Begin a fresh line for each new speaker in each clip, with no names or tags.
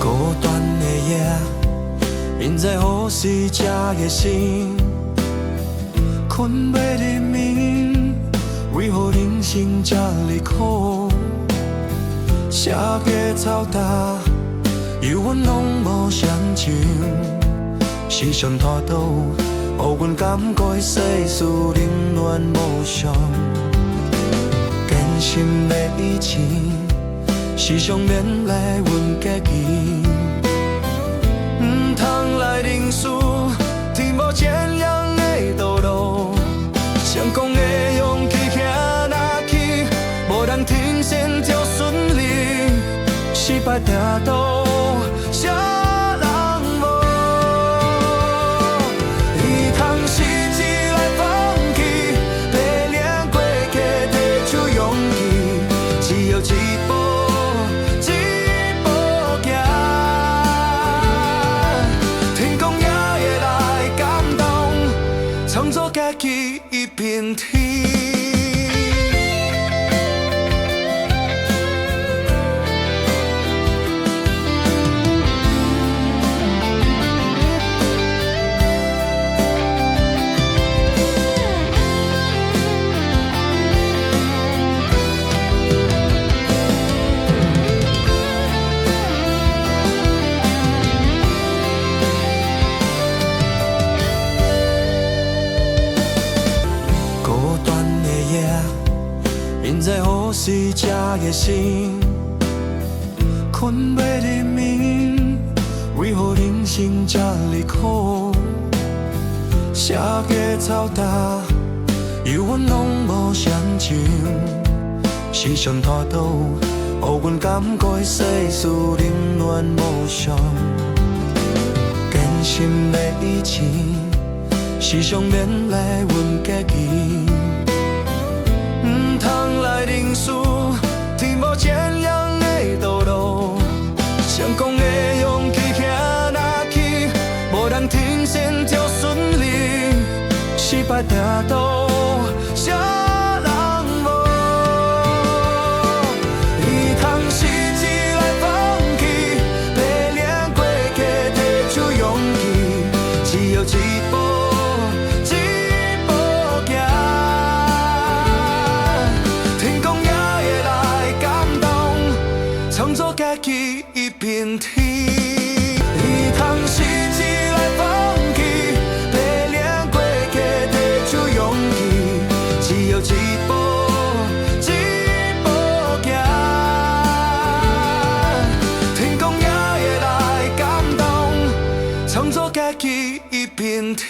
孤单的夜，因在呼吸这个心，困袂入眠，为何人生这么苦？写个草答，犹阮拢无相像，时常拖倒，予阮感觉世事冷暖无常。坚心的以前，时常勉励阮家己，唔通来认输，天无前样的道路，成功的勇气行哪去？无人天生就顺利，失败定都啥人无？伊通时只来放弃，白领过客提出勇气，只有一步一步行，天公也会来感动，创造家己一片天。因在呼吸这个心，困袂入眠，为何人生这么苦？写个草答，犹阮拢无相像，时常拖倒，予阮感觉世事冷暖无常。坚心的以前，时常勉励阮家己。唔通来认输，天无前样的道路，成功的勇气行哪去？无人天生就顺利，失败定都啥人无？伊通时只来放弃，白领过客提出勇气，只有一步。家己一片天，伊通时只来放弃，白领过客提出勇气，只有一步一步行，天公也会来感动，创造家己一片天。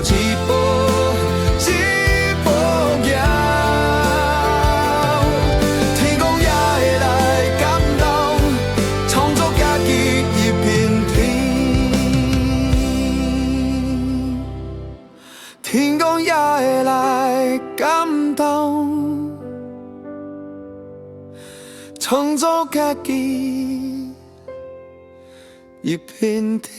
一步一步行，天公也会来感动，创造家己一片天。天公也会来感动，创造家己一片天。